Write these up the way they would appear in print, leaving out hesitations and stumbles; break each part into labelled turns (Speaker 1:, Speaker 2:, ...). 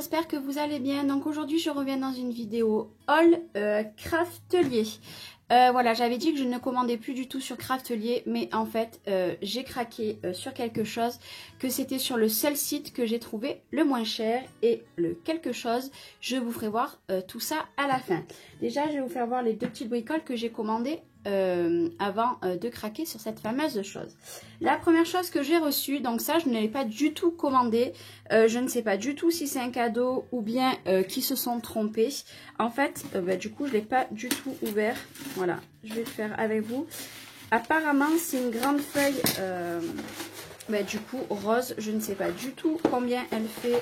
Speaker 1: j'espère que vous allez bien. Donc aujourd'hui je reviens dans une vidéo haul Craftelier. Voilà, j'avais dit que je ne commandais plus du tout sur Craftelier, mais en fait j'ai craqué sur quelque chose, que c'était sur le seul site que j'ai trouvé le moins cher. Et le quelque chose, je vous ferai voir tout ça à la fin. Déjà je vais vous faire voir les deux petites bricoles que j'ai commandées avant de craquer sur cette fameuse chose. La première chose que j'ai reçue, donc ça je ne l'ai pas du tout commandé, je ne sais pas du tout si c'est un cadeau ou bien qui se sont trompés. En fait du coup je l'ai pas du tout ouvert. Voilà, je vais le faire avec vous. Apparemment c'est une grande feuille du coup rose, je ne sais pas du tout combien elle fait.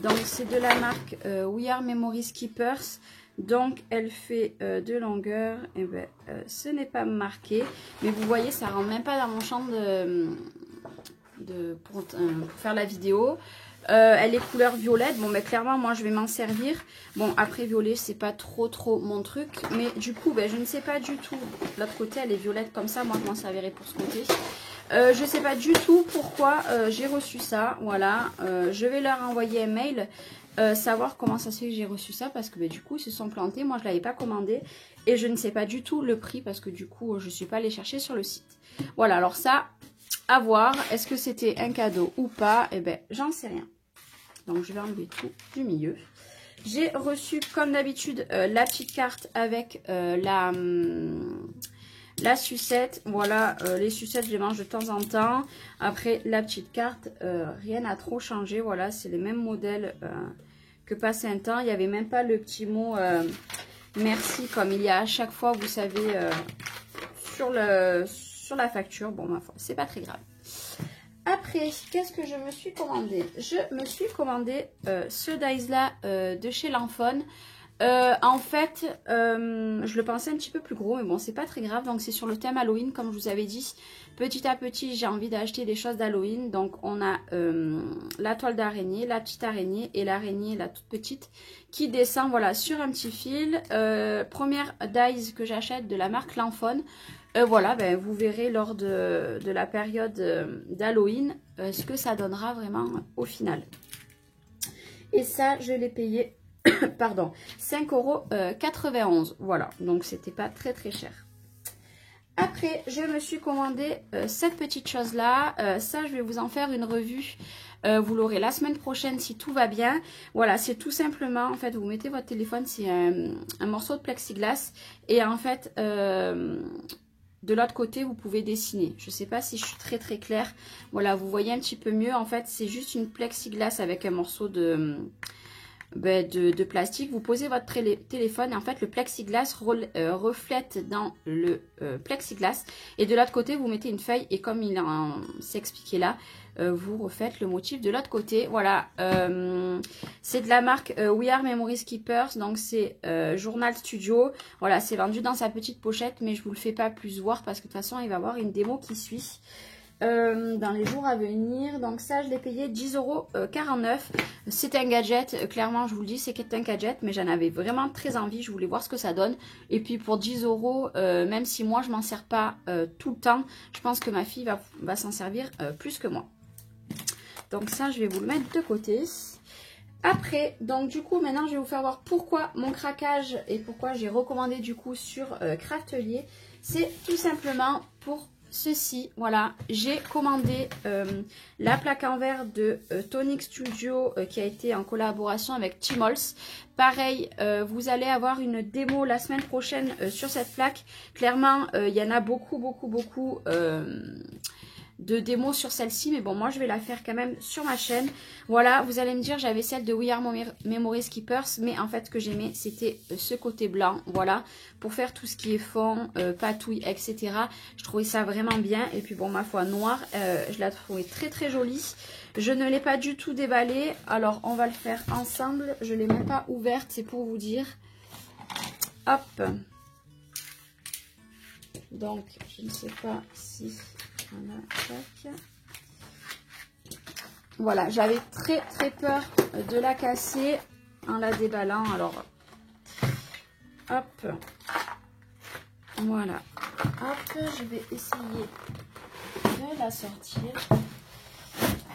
Speaker 1: Donc c'est de la marque We Are Memories Keepers. Donc elle fait de longueur, et ce n'est pas marqué, mais vous voyez ça rentre même pas dans mon champ pour faire la vidéo. Elle est couleur violette, bon mais clairement moi je vais m'en servir. Bon après violet c'est pas trop mon truc, mais du coup je ne sais pas du tout. L'autre côté elle est violette comme ça, moi je m'en servirai pour ce côté. Je sais pas du tout pourquoi j'ai reçu ça, voilà. Je vais leur envoyer un mail. Savoir comment ça se fait que j'ai reçu ça, parce que du coup ils se sont plantés, moi je l'avais pas commandé et je ne sais pas du tout le prix parce que du coup je suis pas allée chercher sur le site. Voilà, alors ça à voir, est-ce que c'était un cadeau ou pas, j'en sais rien. Donc je vais enlever tout du milieu. J'ai reçu comme d'habitude la petite carte avec la sucette. Voilà, les sucettes je les mange de temps en temps. Après la petite carte, rien n'a trop changé. Voilà, c'est les mêmes modèles que passé un temps. Il n'y avait même pas le petit mot merci comme il y a à chaque fois, vous savez, sur la facture. Bon, ma foi, c'est pas très grave. Après, qu'est-ce que je me suis commandé? Je me suis commandé ce dies là de chez Lanfone. En fait, je le pensais un petit peu plus gros, mais bon, c'est pas très grave. Donc, c'est sur le thème Halloween, comme je vous avais dit. Petit à petit, j'ai envie d'acheter des choses d'Halloween. Donc, on a la toile d'araignée, la petite araignée et l'araignée, la toute petite, qui descend, voilà, sur un petit fil. Première dies que j'achète de la marque Lanfone. Voilà, vous verrez lors de la période d'Halloween ce que ça donnera vraiment au final. Et ça, je l'ai payé... pardon, 5,91 €. Voilà, donc c'était pas très cher. Après, je me suis commandé cette petite chose là. Ça, je vais vous en faire une revue. Vous l'aurez la semaine prochaine si tout va bien. Voilà, c'est tout simplement, en fait, vous mettez votre téléphone, c'est un morceau de plexiglas. Et en fait, de l'autre côté, vous pouvez dessiner. Je sais pas si je suis très claire. Voilà, vous voyez un petit peu mieux. En fait, c'est juste une plexiglas avec un morceau de plastique. Vous posez votre téléphone et en fait le plexiglas reflète dans le plexiglas, et de l'autre côté vous mettez une feuille et comme il s'est expliqué là, vous refaites le motif de l'autre côté. Voilà, c'est de la marque We Are Memories Keepers, donc c'est Journal Studio. Voilà, c'est vendu dans sa petite pochette, mais je vous le fais pas plus voir parce que de toute façon il va y avoir une démo qui suit dans les jours à venir. Donc ça je l'ai payé 10,49 €. C'est un gadget, clairement je vous le dis, c'est un gadget, mais j'en avais vraiment très envie, je voulais voir ce que ça donne. Et puis pour 10 €, même si moi je m'en sers pas tout le temps, je pense que ma fille va s'en servir plus que moi. Donc ça je vais vous le mettre de côté. Après, donc du coup maintenant je vais vous faire voir pourquoi mon craquage et pourquoi j'ai recommandé du coup sur Craftelier. C'est tout simplement pour ceci, voilà, j'ai commandé la plaque en verre de Tonic Studio qui a été en collaboration avec Timols. Pareil, vous allez avoir une démo la semaine prochaine sur cette plaque. Clairement, il y en a beaucoup de démos sur celle-ci, mais bon, moi je vais la faire quand même sur ma chaîne. Voilà, vous allez me dire, j'avais celle de We Are Memories Keepers, mais en fait ce que j'aimais c'était ce côté blanc, voilà, pour faire tout ce qui est fond, patouille, etc. Je trouvais ça vraiment bien. Et puis bon, ma foi, noire, je la trouvais très jolie. Je ne l'ai pas du tout déballée, alors on va le faire ensemble. Je ne l'ai même pas ouverte, c'est pour vous dire. Hop, donc je ne sais pas si... Voilà, j'avais très peur de la casser en la déballant. Alors, hop, voilà, hop, je vais essayer de la sortir.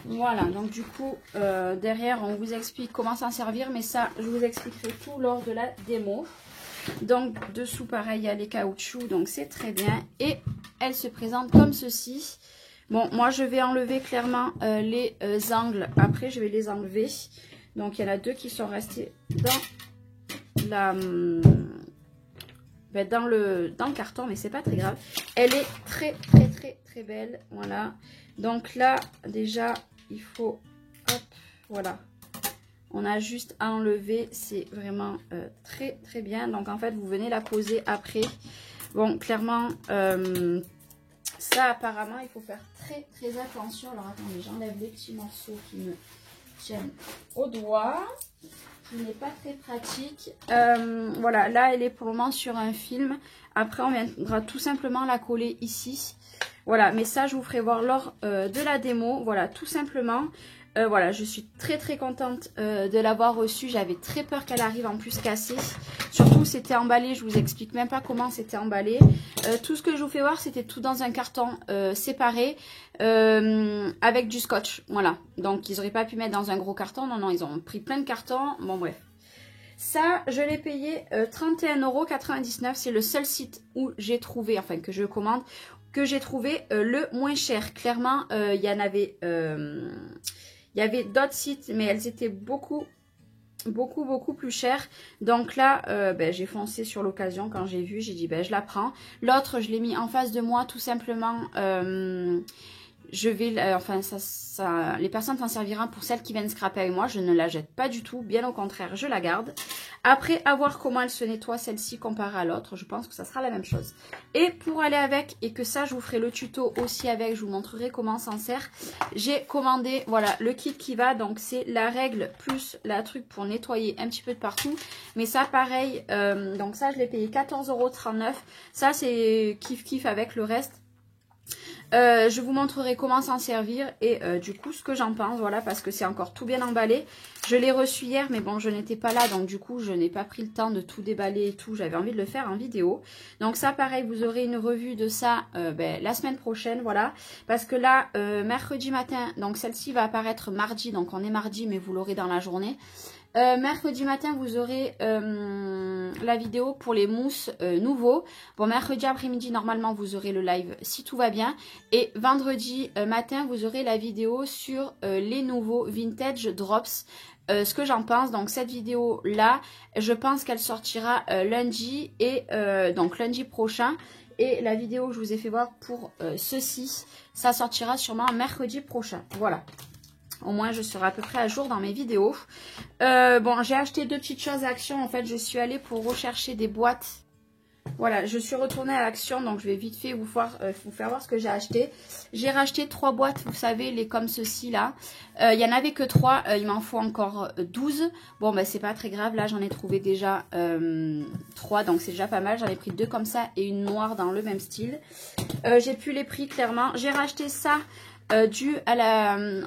Speaker 1: Voilà, donc du coup, derrière, on vous explique comment s'en servir. Mais ça, je vous expliquerai tout lors de la démo. Donc, dessous, pareil, il y a les caoutchoucs. Donc, c'est très bien. Et elle se présente comme ceci. Bon, moi, je vais enlever clairement les angles. Après, je vais les enlever. Donc, il y en a deux qui sont restés dans la... dans le carton, mais c'est pas très grave. Elle est très très belle. Voilà. Donc là, déjà, il faut... Hop, voilà. On a juste à enlever. C'est vraiment très bien. Donc en fait, vous venez la poser après. Bon, clairement, ça apparemment, il faut faire très attention. Alors attendez, j'enlève les petits morceaux qui me tiennent au doigt. Qui n'est pas très pratique. Voilà, là elle est pour le moment sur un film. Après on viendra tout simplement la coller ici. Voilà, mais ça je vous ferai voir lors de la démo. Voilà, tout simplement. Voilà, je suis très contente de l'avoir reçue. J'avais très peur qu'elle arrive en plus cassée. Surtout c'était emballé, je vous explique même pas comment c'était emballé. Tout ce que je vous fais voir c'était tout dans un carton séparé avec du scotch. Voilà, donc ils n'auraient pas pu mettre dans un gros carton. Non, ils ont pris plein de cartons. Bon bref. Ça, je l'ai payé 31,99 €. C'est le seul site où j'ai trouvé, enfin que je commande, que j'ai trouvé le moins cher. Clairement, il y en avait... il y avait d'autres sites, mais elles étaient beaucoup plus chères. Donc là, j'ai foncé sur l'occasion quand j'ai vu. J'ai dit, je la prends. L'autre, je l'ai mis en face de moi, tout simplement. Je vais, les personnes s'en serviront pour celles qui viennent scraper avec moi. Je ne la jette pas du tout. Bien au contraire, je la garde. Après, à voir comment elle se nettoie, celle-ci, comparée à l'autre. Je pense que ça sera la même chose. Et pour aller avec, et que ça, je vous ferai le tuto aussi avec. Je vous montrerai comment s'en sert. J'ai commandé, voilà, le kit qui va. Donc, c'est la règle plus la truc pour nettoyer un petit peu de partout. Mais ça, pareil. Donc, ça, je l'ai payé 14,39 €. Ça, c'est kiff avec le reste. Je vous montrerai comment s'en servir et du coup ce que j'en pense, voilà, parce que c'est encore tout bien emballé. Je l'ai reçu hier, mais bon, je n'étais pas là, donc du coup je n'ai pas pris le temps de tout déballer et tout. J'avais envie de le faire en vidéo. Donc ça, pareil, vous aurez une revue de ça la semaine prochaine, voilà. Parce que là, mercredi matin, donc celle-ci va apparaître mardi, donc on est mardi, mais vous l'aurez dans la journée. Mercredi matin, vous aurez la vidéo pour les mousses nouveaux. Bon, mercredi après-midi, normalement, vous aurez le live si tout va bien. Et vendredi matin, vous aurez la vidéo sur les nouveaux Vintage Drops. Ce que j'en pense, donc cette vidéo-là, je pense qu'elle sortira lundi et donc lundi prochain. Et la vidéo que je vous ai fait voir pour ceci, ça sortira sûrement mercredi prochain. Voilà. Au moins, je serai à peu près à jour dans mes vidéos. Bon, j'ai acheté deux petites choses à Action. En fait, je suis allée pour rechercher des boîtes. Voilà, je suis retournée à Action. Donc, je vais vite fait vous faire voir ce que j'ai acheté. J'ai racheté 3 boîtes, vous savez, les comme ceci là. Il n'y en avait que 3. Il m'en faut encore 12. Bon, c'est pas très grave. Là, j'en ai trouvé déjà 3. Donc, c'est déjà pas mal. J'en ai pris 2 comme ça et une noire dans le même style. J'ai plus les prix, clairement. J'ai racheté ça. Dû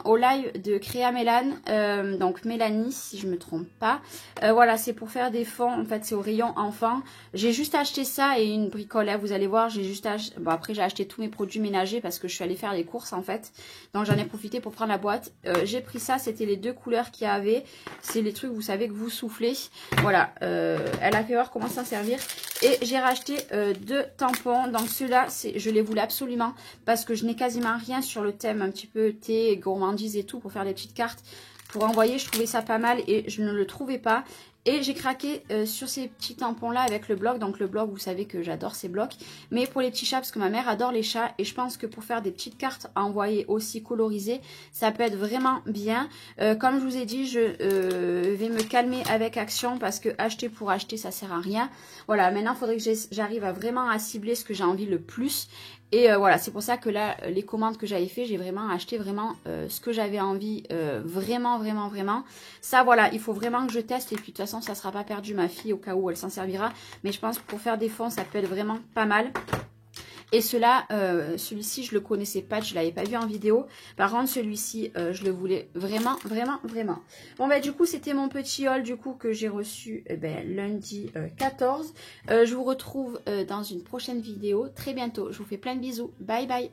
Speaker 1: au live de Créa Mélane, donc Mélanie si je me trompe pas. Voilà, c'est pour faire des fonds, en fait c'est au rayon enfant. J'ai juste acheté ça et une bricole, vous allez voir, j'ai juste acheté, bon après j'ai acheté tous mes produits ménagers parce que je suis allée faire des courses en fait. Donc j'en ai profité pour prendre la boîte. J'ai pris ça, c'était les 2 couleurs qu'il y avait. C'est les trucs, vous savez, que vous soufflez. Voilà, elle a fait voir comment s'en servir. Et j'ai racheté 2 tampons. Donc ceux-là, je les voulais absolument parce que je n'ai quasiment rien sur le thème un petit peu thé, gourmandise et tout pour faire des petites cartes. Pour envoyer, je trouvais ça pas mal et je ne le trouvais pas. Et j'ai craqué sur ces petits tampons là avec le bloc. Donc le bloc, vous savez que j'adore ces blocs. Mais pour les petits chats, parce que ma mère adore les chats. Et je pense que pour faire des petites cartes à envoyer aussi colorisées, ça peut être vraiment bien. Comme je vous ai dit, je vais me calmer avec Action. Parce que acheter pour acheter, ça sert à rien. Voilà, maintenant il faudrait que j'arrive à vraiment à cibler ce que j'ai envie le plus. Et voilà, c'est pour ça que là, les commandes que j'avais fait, j'ai vraiment acheté vraiment ce que j'avais envie, vraiment. Ça, voilà, il faut vraiment que je teste. Et puis, de toute façon, ça ne sera pas perdu, ma fille, au cas où elle s'en servira. Mais je pense que pour faire des fonds, ça peut être vraiment pas mal. Et celui-ci, je le connaissais pas, je l'avais pas vu en vidéo. Par contre, celui-ci, je le voulais vraiment. Bon, du coup, c'était mon petit haul, du coup, que j'ai reçu lundi 14. Je vous retrouve dans une prochaine vidéo très bientôt. Je vous fais plein de bisous. Bye, bye.